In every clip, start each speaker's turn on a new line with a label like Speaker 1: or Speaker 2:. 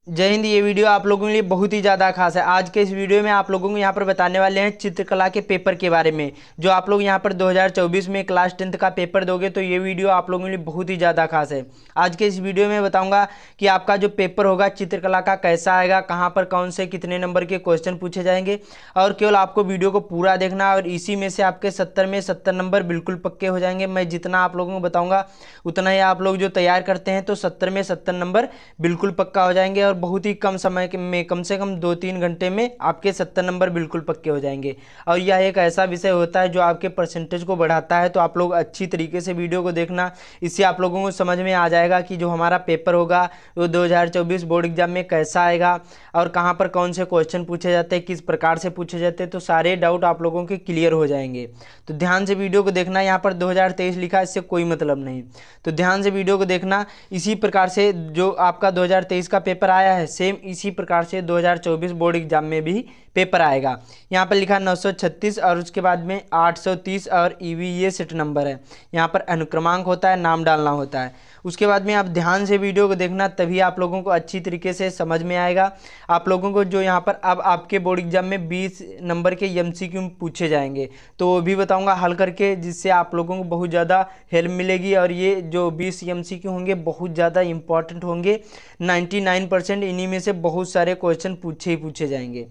Speaker 1: जय हिंद। ये वीडियो आप लोगों के लिए बहुत ही ज़्यादा खास है। आज के इस वीडियो में आप लोगों को यहाँ पर बताने वाले हैं चित्रकला के पेपर के बारे में। जो आप लोग यहाँ पर 2024 में क्लास 10th का पेपर दोगे तो ये वीडियो आप लोगों के लिए बहुत ही ज़्यादा खास है। आज के इस वीडियो में बताऊँगा कि आपका जो पेपर होगा चित्रकला का कैसा आएगा, कहाँ पर कौन से कितने नंबर के क्वेश्चन पूछे जाएंगे, और केवल आपको वीडियो को पूरा देखना है और इसी में से आपके 70 में 70 नंबर बिल्कुल पक्के हो जाएंगे। मैं जितना आप लोगों को बताऊँगा उतना ही आप लोग जो तैयार करते हैं तो 70 में 70 नंबर बिल्कुल पक्का हो जाएंगे और बहुत ही कम समय में, कम से कम 2-3 घंटे में आपके 70 नंबर बिल्कुल पक्के हो जाएंगे। और यह एक ऐसा विषय होता है जो आपके परसेंटेज को बढ़ाता है। तो आप लोग अच्छी तरीके से वीडियो को देखना, इससे आप लोगों को समझ में आ जाएगा कि जो हमारा पेपर होगा वो 2024 बोर्ड एग्जाम में कैसा आएगा और कहाँ पर कौन से क्वेश्चन पूछे जाते हैं, किस प्रकार से पूछे जाते हैं। तो सारे डाउट आप लोगों के क्लियर हो जाएंगे। तो ध्यान से वीडियो को देखना। यहाँ पर 2023 लिखा है, इससे कोई मतलब नहीं। तो ध्यान से वीडियो को देखना। इसी प्रकार से जो आपका 2023 का पेपर आया है सेम इसी प्रकार से 2024 बोर्ड एग्जाम में भी पेपर आएगा। यहाँ पर लिखा 936 और उसके बाद में 830 और ईवी ये सेट नंबर है। यहाँ पर अनुक्रमांक होता है, नाम डालना होता है। उसके बाद में आप ध्यान से वीडियो को देखना, तभी आप लोगों को अच्छी तरीके से समझ में आएगा। आप लोगों को जो यहाँ पर अब आपके बोर्ड एग्जाम में 20 नंबर के एमसीक्यू पूछे जाएंगे तो वो भी बताऊंगा हल करके, जिससे आप लोगों को बहुत ज़्यादा हेल्प मिलेगी। और ये जो 20 एमसीक्यू होंगे बहुत ज़्यादा इंपॉर्टेंट होंगे। 99% इन्हीं में से बहुत सारे क्वेश्चन पूछे ही पूछे जाएंगे।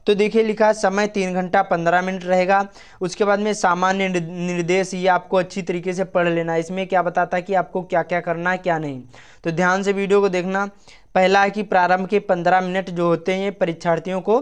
Speaker 1: तो देखिए लिखा है समय 3 घंटा 15 मिनट रहेगा। उसके बाद में सामान्य निर्देश, ये आपको अच्छी तरीके से पढ़ लेना। इसमें क्या बताता है कि आपको क्या क्या करना है क्या नहीं। तो ध्यान से वीडियो को देखना। पहला है कि प्रारंभ के 15 मिनट जो होते हैं ये परीक्षार्थियों को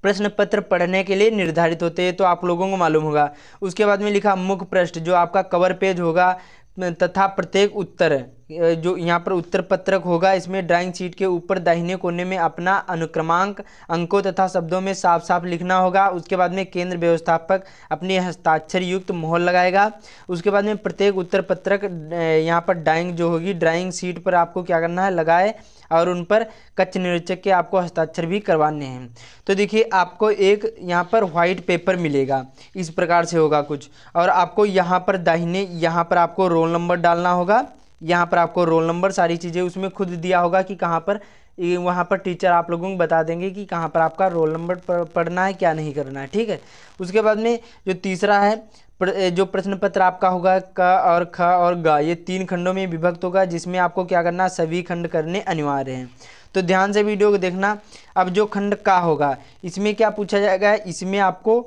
Speaker 1: प्रश्न पत्र पढ़ने के लिए निर्धारित होते हैं, तो आप लोगों को मालूम होगा। उसके बाद में लिखा मुख्य पृष्ठ, जो आपका कवर पेज होगा तथा प्रत्येक उत्तर, जो यहाँ पर उत्तर पत्रक होगा, इसमें ड्राइंग शीट के ऊपर दाहिने कोने में अपना अनुक्रमांक अंकों तथा शब्दों में साफ साफ लिखना होगा। उसके बाद में केंद्र व्यवस्थापक अपनी हस्ताक्षर युक्त मोहर लगाएगा। उसके बाद में प्रत्येक उत्तर पत्रक यहाँ पर ड्राइंग जो होगी ड्राइंग शीट पर आपको क्या करना है, लगाए और उन पर कच्छ निरीक्षक के आपको हस्ताक्षर भी करवाने हैं। तो देखिए आपको एक यहाँ पर व्हाइट पेपर मिलेगा, इस प्रकार से होगा कुछ, और आपको यहाँ पर दाहिने यहाँ पर आपको रोल नंबर डालना होगा। यहाँ पर आपको रोल नंबर सारी चीज़ें उसमें खुद दिया होगा कि कहाँ पर, वहाँ पर टीचर आप लोगों को बता देंगे कि कहाँ पर आपका रोल नंबर पढ़ना है क्या नहीं करना है, ठीक है। उसके बाद में जो तीसरा है, जो प्रश्न पत्र आपका होगा क और ख और ग, ये 3 खंडों में विभक्त होगा, जिसमें आपको क्या करना, सभी खंड करने अनिवार्य हैं। तो ध्यान से वीडियो को देखना। अब जो खंड का होगा इसमें क्या पूछा जाएगा, इसमें आपको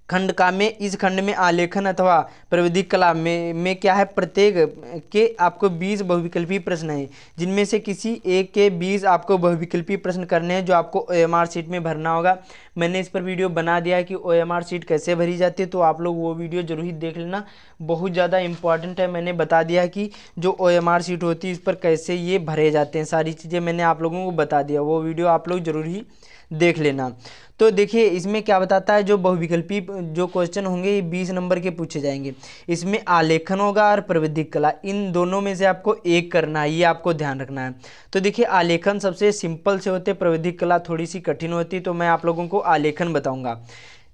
Speaker 1: खंड का में, इस खंड में आलेखन अथवा प्राविधिक कला में क्या है, प्रत्येक के आपको 20 बहुविकल्पी प्रश्न हैं, जिनमें से किसी एक के 20 आपको बहुविकल्पी प्रश्न करने हैं, जो आपको ओएमआर शीट में भरना होगा। मैंने इस पर वीडियो बना दिया है कि ओएमआर शीट कैसे भरी जाती है, तो आप लोग वो वीडियो जरूर ही देख लेना, बहुत ज़्यादा इंपॉर्टेंट है। मैंने बता दिया कि जो ओएमआर शीट होती है इस पर कैसे ये भरे जाते हैं, सारी चीज़ें मैंने आप लोगों को बता दिया। वो वीडियो आप लोग जरूर ही देख लेना। तो देखिए इसमें क्या बताता है, जो बहुविकल्पी जो क्वेश्चन होंगे ये 20 नंबर के पूछे जाएंगे। इसमें आलेखन होगा और प्राविधिक कला, इन दोनों में से आपको एक करना है, ये आपको ध्यान रखना है। तो देखिए आलेखन सबसे सिंपल से होते, प्राविधिक कला थोड़ी सी कठिन होती है। तो मैं आप लोगों को आलेखन बताऊंगा।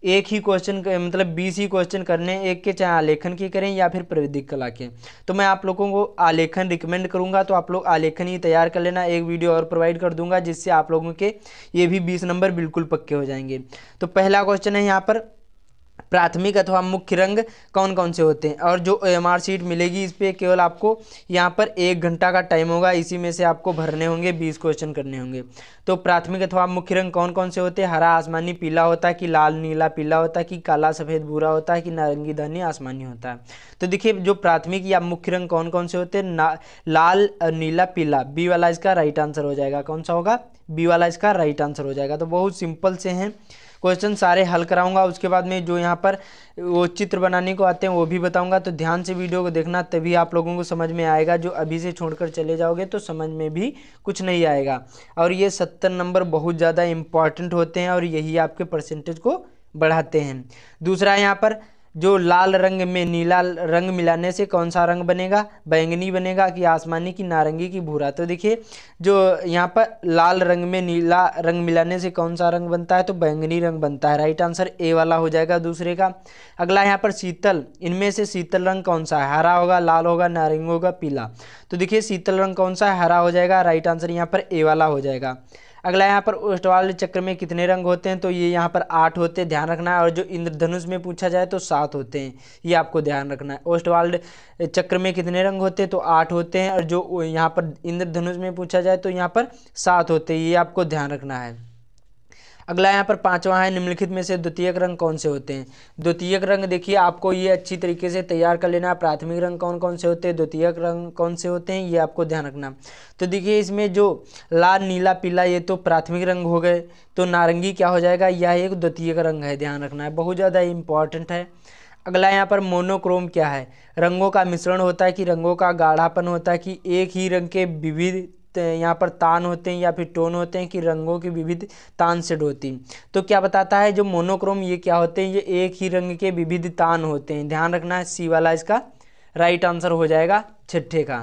Speaker 1: एक ही क्वेश्चन मतलब 20 ही क्वेश्चन करने, एक के चाहे आलेखन के करें या फिर प्राविधिक कला के। तो मैं आप लोगों को आलेखन रिकमेंड करूंगा, तो आप लोग आलेखन ही तैयार कर लेना। एक वीडियो और प्रोवाइड कर दूंगा जिससे आप लोगों के ये भी 20 नंबर बिल्कुल पक्के हो जाएंगे। तो पहला क्वेश्चन है यहाँ पर, प्राथमिक अथवा मुख्य रंग कौन कौन से होते हैं। और जो ओएमआर शीट मिलेगी इस पर केवल आपको यहाँ पर 1 घंटा का टाइम होगा, इसी में से आपको भरने होंगे, 20 क्वेश्चन करने होंगे। तो प्राथमिक अथवा मुख्य रंग कौन कौन से होते हैं, हरा आसमानी पीला होता है कि लाल नीला पीला होता है कि काला सफ़ेद भूरा होता है कि नारंगी धानी आसमानी होता है। तो देखिए जो प्राथमिक या मुख्य रंग कौन कौन से होते हैं, लाल नीला पीला, बी वाला इसका राइट आंसर हो जाएगा। कौन सा होगा, बी वाला इसका राइट आंसर हो जाएगा। तो बहुत सिंपल से हैं क्वेश्चन, सारे हल कराऊंगा। उसके बाद में जो यहाँ पर वो चित्र बनाने को आते हैं वो भी बताऊंगा। तो ध्यान से वीडियो को देखना, तभी आप लोगों को समझ में आएगा। जो अभी से छोड़कर चले जाओगे तो समझ में भी कुछ नहीं आएगा। और ये 70 नंबर बहुत ज़्यादा इंपॉर्टेंट होते हैं और यही आपके परसेंटेज को बढ़ाते हैं। दूसरा यहाँ पर जो लाल रंग में नीला रंग मिलाने से कौन सा रंग बनेगा, बैंगनी बनेगा कि आसमानी की नारंगी की भूरा। तो देखिए जो यहाँ पर लाल रंग में नीला रंग मिलाने से कौन सा रंग बनता है, तो बैंगनी रंग बनता है। राइट आंसर ए वाला हो जाएगा दूसरे का। अगला यहाँ पर शीतल, इनमें से शीतल रंग कौन सा है, हरा होगा, लाल होगा, नारंगी होगा, पीला। तो देखिए शीतल रंग कौन सा है, हरा हो जाएगा। राइट आंसर यहाँ पर ए वाला हो जाएगा। अगला यहाँ पर ओस्टवाल्ड चक्र में कितने रंग होते हैं, तो ये यहाँ पर 8 होते हैं, ध्यान रखना है। और जो इंद्रधनुष में पूछा जाए तो 7 होते हैं, ये आपको ध्यान रखना है। ओस्टवाल्ड चक्र में कितने रंग होते हैं, तो 8 होते हैं। और जो यहाँ पर इंद्रधनुष में पूछा जाए तो यहाँ पर 7 होते हैं, ये आपको ध्यान रखना है। अगला यहाँ पर पांचवा है, निम्नलिखित में से द्वितीयक रंग कौन से होते हैं। द्वितीयक रंग देखिए आपको ये अच्छी तरीके से तैयार कर लेना है। प्राथमिक रंग कौन कौन से होते हैं, द्वितीयक रंग कौन से होते हैं, ये आपको ध्यान रखना। तो देखिए इसमें जो लाल नीला पीला ये तो प्राथमिक रंग हो गए, तो नारंगी क्या हो जाएगा, यह एक द्वितीयक रंग है, ध्यान रखना है, बहुत ज़्यादा इंपॉर्टेंट है। अगला यहाँ पर मोनोक्रोम क्या है, रंगों का मिश्रण होता है कि रंगों का गाढ़ापन होता है कि एक ही रंग के विविध यहाँ पर तान होते हैं या फिर टोन होते हैं कि रंगों की विविध तान सेट होती हैं। तो क्या बताता है जो मोनोक्रोम ये क्या होते हैं, ये एक ही रंग के विविध तान होते हैं, ध्यान रखना है। सी वाला इसका राइट आंसर हो जाएगा छठे का।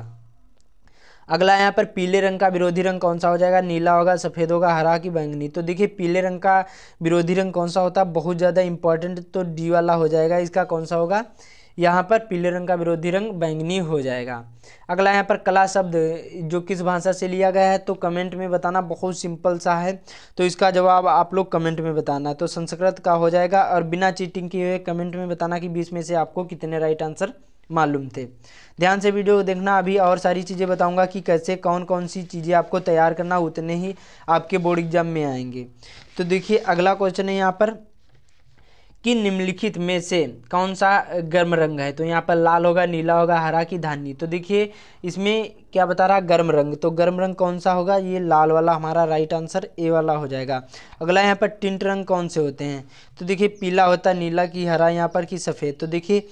Speaker 1: अगला यहाँ पर पीले रंग का विरोधी रंग कौन सा हो जाएगा, नीला होगा, सफ़ेद होगा, हरा की बैंगनी। तो देखिए पीले रंग का विरोधी रंग कौन सा होता है, बहुत ज़्यादा इंपॉर्टेंट, तो डी वाला हो जाएगा इसका। कौन सा होगा, यहाँ पर पीले रंग का विरोधी रंग बैंगनी हो जाएगा। अगला यहाँ पर कला शब्द जो किस भाषा से लिया गया है, तो कमेंट में बताना, बहुत सिंपल सा है, तो इसका जवाब आप लोग कमेंट में बताना। तो संस्कृत का हो जाएगा। और बिना चीटिंग किए हुए कमेंट में बताना कि 20 में से आपको कितने राइट आंसर मालूम थे। ध्यान से वीडियो देखना, अभी और सारी चीज़ें बताऊंगा कि कैसे कौन कौन सी चीज़ें आपको तैयार करना, उतने ही आपके बोर्ड एग्जाम में आएंगे। तो देखिए अगला क्वेश्चन है यहाँ पर कि निम्नलिखित में से कौन सा गर्म रंग है, तो यहाँ पर लाल होगा, नीला होगा, हरा की धानी। तो देखिए इसमें क्या बता रहा, गर्म रंग, तो गर्म रंग कौन सा होगा, ये लाल वाला हमारा राइट आंसर ए वाला हो जाएगा। अगला यहाँ पर टिंट रंग कौन से होते हैं, तो देखिए पीला होता है, नीला की हरा, यहाँ पर की सफ़ेद। तो देखिए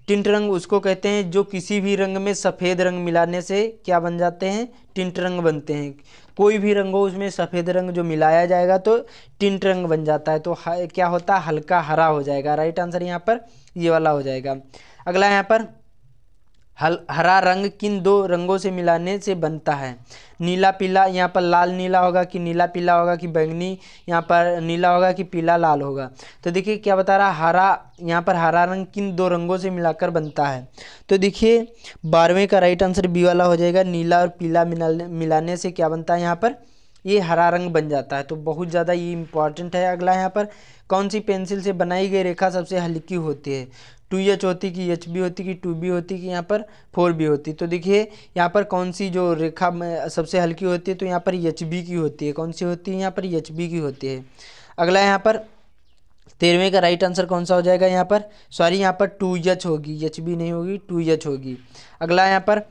Speaker 1: टिंट रंग उसको कहते हैं जो किसी भी रंग में सफ़ेद रंग मिलाने से क्या बन जाते हैं, टिंट रंग बनते हैं। कोई भी रंग हो उसमें सफ़ेद रंग जो मिलाया जाएगा तो टिंट रंग बन जाता है, तो क्या होता है, हल्का हरा हो जाएगा। राइट आंसर यहाँ पर ये वाला हो जाएगा। अगला यहाँ पर हरा रंग किन दो रंगों से मिलाने से बनता है, नीला पीला, यहाँ पर लाल नीला होगा कि नीला पीला होगा कि बैंगनी यहाँ पर नीला होगा कि पीला लाल होगा। तो देखिए क्या बता रहा, हरा, यहाँ पर हरा रंग किन दो रंगों से मिलाकर बनता है। तो देखिए 12वें का राइट आंसर बी वाला हो जाएगा। नीला और पीला मिलाने से क्या बनता है, यहाँ पर ये हरा रंग बन जाता है, तो बहुत ज़्यादा ये इंपॉर्टेंट है। अगला यहाँ पर कौन सी पेंसिल से बनाई गई रेखा सबसे हल्की होती है, 2H होती कि HB होती कि 2B होती कि यहाँ पर 4B होती। तो देखिए यहाँ पर कौन सी जो रेखा सबसे हल्की होती है, तो यहाँ पर HB की होती है। कौन सी होती है, यहाँ पर HB की होती है। अगला यहाँ पर 13वें का राइट आंसर कौन सा हो जाएगा, यहाँ पर सॉरी यहाँ पर 2H होगी, HB नहीं होगी, 2H होगी। अगला यहाँ पर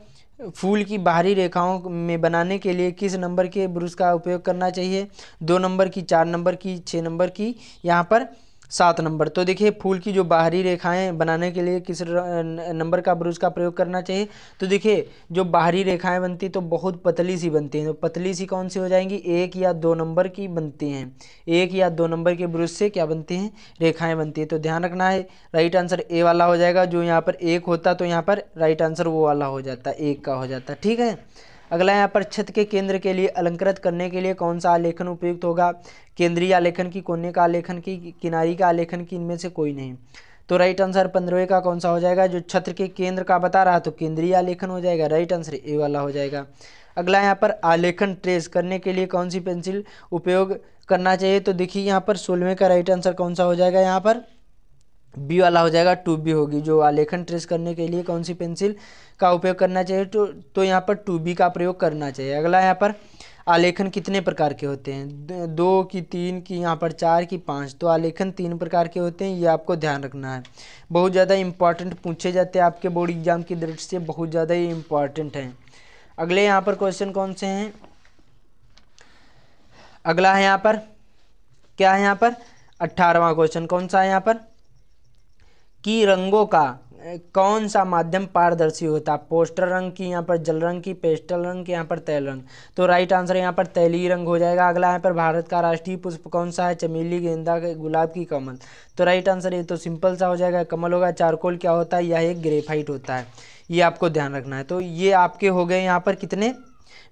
Speaker 1: फूल की बाहरी रेखाओं में बनाने के लिए किस नंबर के ब्रश का उपयोग करना चाहिए, 2 नंबर की, 4 नंबर की, 6 नंबर की, यहाँ पर 7 नंबर। तो देखिए फूल की जो बाहरी रेखाएं बनाने के लिए किस नंबर का ब्रश का प्रयोग करना चाहिए। तो देखिए जो बाहरी रेखाएं बनती तो बहुत पतली सी बनती हैं, तो पतली सी कौन सी हो जाएंगी, 1 या 2 नंबर की बनती हैं। 1 या 2 नंबर के ब्रश से क्या बनती हैं, रेखाएं बनती हैं। तो ध्यान रखना है, राइट आंसर ए वाला हो जाएगा। जो यहाँ पर 1 होता तो यहाँ पर राइट आंसर वो वाला हो जाता, 1 का हो जाता, ठीक है। अगला यहाँ पर छत के केंद्र के लिए अलंकृत करने के लिए कौन सा आलेखन उपयुक्त होगा, केंद्रीय आलेखन की, कोने का आलेखन की, किनारी का आलेखन की, इनमें से कोई नहीं। तो राइट आंसर 15वें का कौन सा हो जाएगा, जो छत्र के केंद्र का बता रहा तो केंद्रीय आलेखन हो जाएगा। राइट आंसर ए वाला हो जाएगा। अगला यहाँ पर आलेखन ट्रेस करने के लिए कौन सी पेंसिल उपयोग करना चाहिए। तो देखिए यहाँ पर 16वें का राइट आंसर कौन सा हो जाएगा, यहाँ पर बी वाला हो जाएगा, 2B होगी। जो आलेखन ट्रेस करने के लिए कौन सी पेंसिल का उपयोग करना चाहिए, तो यहाँ पर 2B का प्रयोग करना चाहिए। अगला यहाँ पर आलेखन कितने प्रकार के होते हैं, 2 की, 3 की, यहाँ पर 4 की, 5। तो आलेखन 3 प्रकार के होते हैं, ये आपको ध्यान रखना है। बहुत ज़्यादा इंपॉर्टेंट पूछे जाते हैं आपके बोर्ड एग्जाम की दृष्टि से, बहुत ज़्यादा ही इंपॉर्टेंट हैं। अगले यहाँ पर क्वेश्चन कौन से हैं, अगला है यहाँ पर क्या है, यहाँ पर 18वां क्वेश्चन कौन सा है, यहाँ पर कि रंगों का कौन सा माध्यम पारदर्शी होता है? पोस्टर रंग की, यहाँ पर जल रंग की, पेस्टल रंग की, यहाँ पर तैल रंग। तो राइट आंसर यहाँ पर तैलीय रंग हो जाएगा। अगला यहाँ पर भारत का राष्ट्रीय पुष्प कौन सा है? चमेली, गेंदा, गुलाब की, कमल। तो राइट आंसर ये तो सिंपल सा हो जाएगा, कमल होगा। चारकोल क्या होता है? यह एक ग्रेफाइट होता है, ये आपको ध्यान रखना है। तो ये आपके हो गए यहाँ पर कितने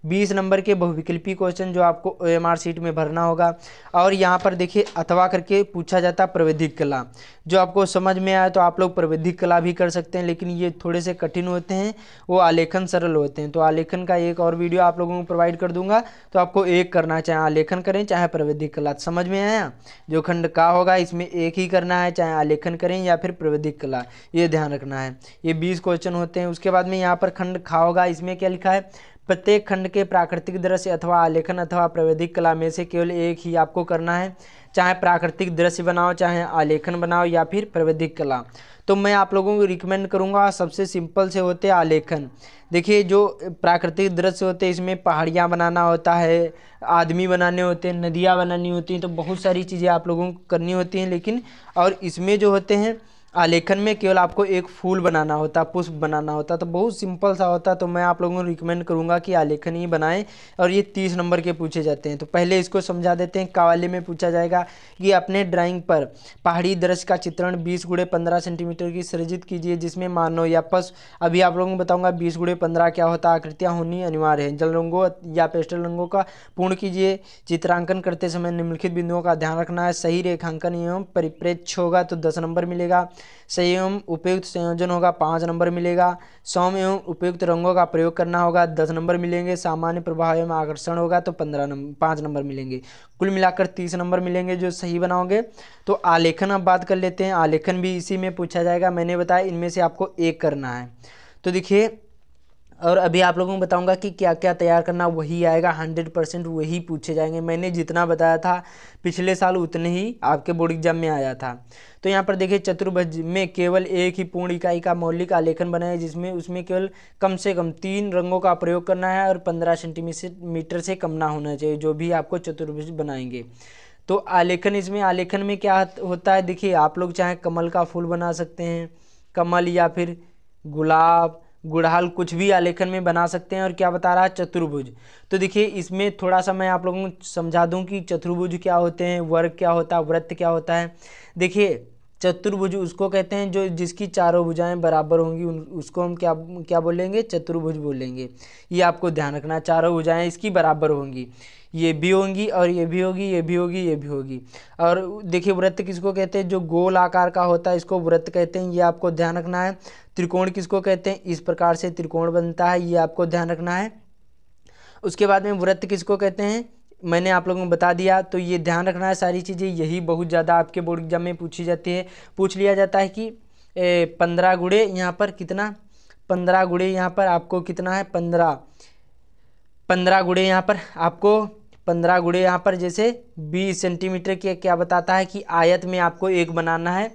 Speaker 1: 20 नंबर के बहुविकल्पी क्वेश्चन जो आपको OMR शीट में भरना होगा। और यहाँ पर देखिए अथवा करके पूछा जाता है प्राविधिक कला, जो आपको समझ में आए तो आप लोग प्राविधिक कला भी कर सकते हैं, लेकिन ये थोड़े से कठिन होते हैं, वो आलेखन सरल होते हैं। तो आलेखन का एक और वीडियो आप लोगों को प्रोवाइड कर दूंगा, तो आपको एक करना है, चाहे आलेखन करें चाहे प्राविधिक कला। समझ में आया? जो खंड का होगा इसमें एक ही करना है, चाहे आलेखन करें या फिर प्राविधिक कला, ये ध्यान रखना है। ये 20 क्वेश्चन होते हैं। उसके बाद में यहाँ पर खंड खा होगा, इसमें क्या लिखा है? प्रत्येक खंड के प्राकृतिक दृश्य अथवा आलेखन अथवा प्राविधिक कला में से केवल एक ही आपको करना है, चाहे प्राकृतिक दृश्य बनाओ, चाहे आलेखन बनाओ या फिर प्राविधिक कला। तो मैं आप लोगों को रिकमेंड करूंगा, सबसे सिंपल से होते हैं आलेखन। देखिए जो प्राकृतिक दृश्य होते हैं इसमें पहाड़ियाँ बनाना होता है, आदमी बनाने होते हैं, नदियाँ बनानी होती हैं, तो बहुत सारी चीज़ें आप लोगों को करनी होती हैं। लेकिन और इसमें जो होते हैं आलेखन में केवल आपको एक फूल बनाना होता, पुष्प बनाना होता, तो बहुत सिंपल सा होता। तो मैं आप लोगों को रिकमेंड करूंगा कि आलेखन ही बनाएं, और ये 30 नंबर के पूछे जाते हैं। तो पहले इसको समझा देते हैं। कावाले में पूछा जाएगा कि अपने ड्राइंग पर पहाड़ी दृश्य का चित्रण 20x15 सेंटीमीटर की सृजित कीजिए, जिसमें मानव या पशु, अभी आप लोगों को बताऊंगा 20x15 क्या होता है। आकृतियाँ होनी अनिवार्य है। जल रंगों या पेस्टल रंगों का पूर्ण कीजिए। चित्रांकन करते समय निम्नलिखित बिंदुओं का ध्यान रखना है। सही रेखांकन एवं परिप्रेक्ष्य होगा तो 10 नंबर मिलेगा। सही एवं उपयुक्त संयोजन होगा 5 नंबर मिलेगा। सौम्य एवं उपयुक्त रंगों का प्रयोग करना होगा 10 नंबर मिलेंगे। सामान्य प्रभाव एवं आकर्षण होगा तो 5 नंबर मिलेंगे। कुल मिलाकर 30 नंबर मिलेंगे जो सही बनाओगे। तो आलेखन अब बात कर लेते हैं। आलेखन भी इसी में पूछा जाएगा। मैंने बताया इनमें से आपको एक करना है। तो देखिए, और अभी आप लोगों को बताऊंगा कि क्या क्या तैयार करना, वही आएगा 100% वही पूछे जाएंगे। मैंने जितना बताया था पिछले साल उतने ही आपके बोर्ड एग्जाम में आया था। तो यहाँ पर देखिए चतुर्भुज में केवल एक ही पूर्ण इकाई का मौलिक आलेखन बनाए, जिसमें उसमें केवल कम से कम 3 रंगों का प्रयोग करना है और 15 सेंटीमीटर से कम ना होना चाहिए, जो भी आपको चतुर्भुज बनाएंगे। तो आलेखन, इसमें आलेखन में क्या होता है, देखिए आप लोग चाहे कमल का फूल बना सकते हैं, कमल या फिर गुलाब, गुड़हल, कुछ भी आलेखन में बना सकते हैं। और क्या बता रहा है? चतुर्भुज। तो देखिए इसमें थोड़ा सा मैं आप लोगों को समझा दूं कि चतुर्भुज क्या होते हैं, वर्ग क्या होता है, वृत्त क्या होता है। देखिए चतुर्भुज उसको कहते हैं जो जिसकी चारों भुजाएं बराबर होंगी, उसको हम क्या क्या बोलेंगे? चतुर्भुज बोलेंगे। ये आपको ध्यान रखना, चारों भुजाएं इसकी बराबर होंगी, ये भी होंगी और ये भी होगी, ये भी होगी, ये भी होगी। और देखिए वृत्त किसको कहते हैं? जो गोल आकार का होता है इसको वृत्त कहते हैं, ये आपको ध्यान रखना है। त्रिकोण किसको कहते हैं? इस प्रकार से त्रिकोण बनता है, ये आपको ध्यान रखना है। उसके बाद में वृत्त किसको कहते हैं मैंने आप लोगों को बता दिया। तो ये ध्यान रखना है सारी चीज़ें, यही बहुत ज़्यादा आपके बोर्ड एग्जाम में पूछी जाती है। पूछ लिया जाता है कि 15 गुणे यहाँ पर कितना, 15 गुणे यहाँ पर आपको कितना है? 15 गुणे यहाँ पर आपको 15 गुणे यहाँ पर जैसे 20 सेंटीमीटर के क्या बताता है कि आयत में आपको एक बनाना है,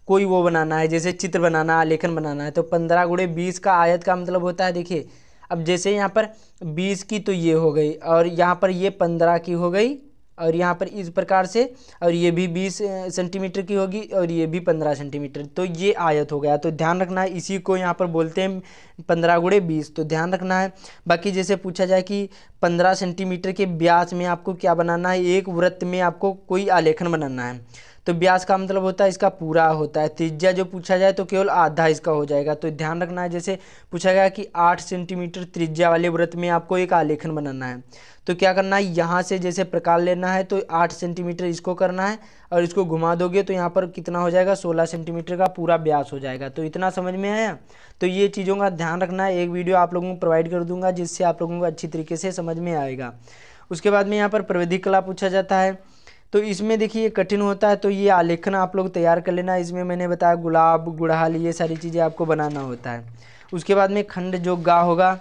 Speaker 1: कोई वो बनाना है, जैसे चित्र बनाना, आलेखन बनाना है। तो 15 गुणे 20 का आयत का मतलब होता है, देखिए अब जैसे यहाँ पर 20 की तो ये हो गई, और यहाँ पर ये 15 की हो गई, और यहाँ पर इस प्रकार से, और ये भी 20 सेंटीमीटर की होगी, और ये भी 15 सेंटीमीटर। तो ये आयत हो गया। तो ध्यान रखना है, इसी को यहाँ पर बोलते हैं 15 गुणे 20। तो ध्यान रखना है। बाकी जैसे पूछा जाए कि 15 सेंटीमीटर के व्यास में आपको क्या बनाना है, एक वृत्त में आपको कोई आलेखन बनाना है। तो व्यास का मतलब होता है इसका पूरा होता है। त्रिज्या जो पूछा जाए तो केवल आधा इसका हो जाएगा। तो ध्यान रखना है, जैसे पूछा गया कि 8 सेंटीमीटर त्रिज्या वाले वृत्त में आपको एक आलेखन बनाना है, तो क्या करना है, यहाँ से जैसे प्रकार लेना है तो 8 सेंटीमीटर इसको करना है, और इसको घुमा दोगे तो यहाँ पर कितना हो जाएगा? 16 सेंटीमीटर का पूरा व्यास हो जाएगा। तो इतना समझ में आया? तो ये चीज़ों का ध्यान रखना है। एक वीडियो आप लोगों को प्रोवाइड कर दूंगा जिससे आप लोगों को अच्छी तरीके से समझ में आएगा। उसके बाद में यहाँ पर प्राविधिक कला पूछा जाता है। तो इसमें देखिए कठिन होता है, तो ये आलेखन आप लोग तैयार कर लेना। इसमें मैंने बताया गुलाब, गुड़हल, ये सारी चीज़ें आपको बनाना होता है। उसके बाद में खंड जो गा होगा,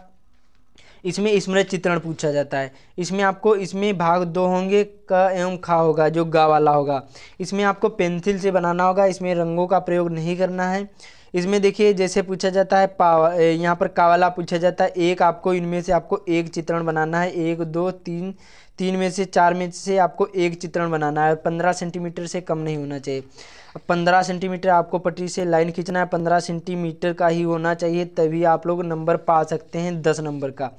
Speaker 1: इसमें स्मृति चित्रण पूछा जाता है। इसमें आपको, इसमें भाग 2 होंगे, क एवं खा होगा जो गा वाला होगा। इसमें आपको पेंसिल से बनाना होगा, इसमें रंगों का प्रयोग नहीं करना है। इसमें देखिए जैसे पूछा जाता है यहाँ पर का वाला पूछा जाता है, एक आपको इनमें से आपको एक चित्रण बनाना है, 1 2 3 3 में से 4 में से आपको एक चित्रण बनाना है और 15 सेंटीमीटर से कम नहीं होना चाहिए। अब 15 सेंटीमीटर आपको पटरी से लाइन खींचना है, 15 सेंटीमीटर का ही होना चाहिए, तभी आप लोग नंबर पा सकते हैं 10 नंबर का।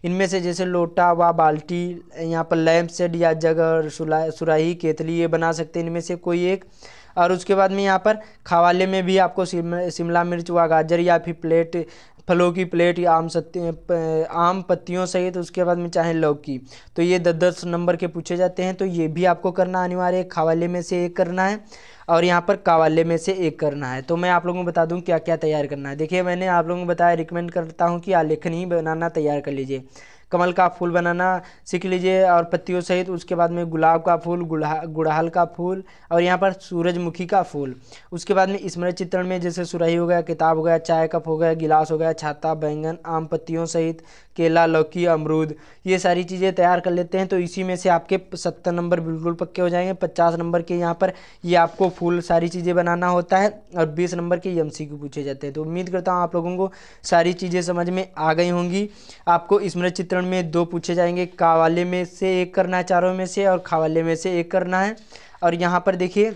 Speaker 1: इनमें से जैसे लोटा व बाल्टी, यहाँ पर लैंप सेट या जग और सुराही केतली ये बना सकते हैं इनमें से कोई एक। और उसके बाद में यहाँ पर खवाले में भी आपको शिमला मिर्च व गाजर या फिर प्लेट, फलों की प्लेट या आम पत्तियों सहित, उसके बाद में चाहे लौकी, तो ये 10-10 नंबर के पूछे जाते हैं। तो ये भी आपको करना अनिवार्य है, खवाले में से एक करना है और यहाँ पर कावाले में से एक करना है। तो मैं आप लोगों को बता दूं क्या क्या तैयार करना है। देखिए मैंने आप लोगों को बताया, रिकमेंड करता हूँ कि आलेखन ही बनाना तैयार कर लीजिए। कमल का फूल बनाना सीख लीजिए और पत्तियों सहित, उसके बाद में गुलाब का फूल, गुड़हल का फूल और यहाँ पर सूरजमुखी का फूल। उसके बाद में स्मृति चित्रण में जैसे सुराही हो गया, किताब हो गया, चाय कप हो गया, गिलास हो गया, छाता, बैंगन, आम पत्तियों सहित, केला, लौकी, अमरूद, ये सारी चीज़ें तैयार कर लेते हैं। तो इसी में से आपके 70 नंबर बिल्कुल पक्के हो जाएंगे। 50 नंबर के यहाँ पर ये आपको फूल सारी चीज़ें बनाना होता है और 20 नंबर के एमसीक्यू पूछे जाते हैं। तो उम्मीद करता हूँ आप लोगों को सारी चीज़ें समझ में आ गई होंगी। आपको स्मृति चित्रण में 2 पूछे जाएंगे, कावाले में से एक करना है चारों में से और खवाले में से एक करना है। और यहाँ पर देखिए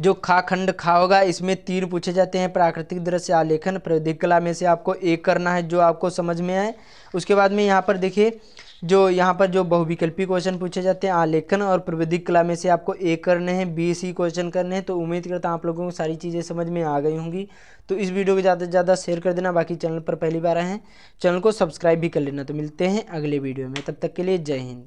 Speaker 1: जो खा खंड खा होगा इसमें 3 पूछे जाते हैं, प्राकृतिक दृश्य, आलेखन, प्रावैधिक कला में से आपको एक करना है जो आपको समझ में आए। उसके बाद में यहाँ पर देखिए जो यहाँ पर जो बहुविकल्पी क्वेश्चन पूछे जाते हैं, आलेखन और प्रावैधिक कला में से आपको एक करने हैं, 20 ही क्वेश्चन करने हैं। तो उम्मीद करता हूँ आप लोगों को सारी चीज़ें समझ में आ गई होंगी। तो इस वीडियो को ज़्यादा से ज़्यादा शेयर कर देना। बाकी चैनल पर पहली बार आए हैं, चैनल को सब्सक्राइब भी कर लेना। तो मिलते हैं अगले वीडियो में, तब तक के लिए जय हिंद।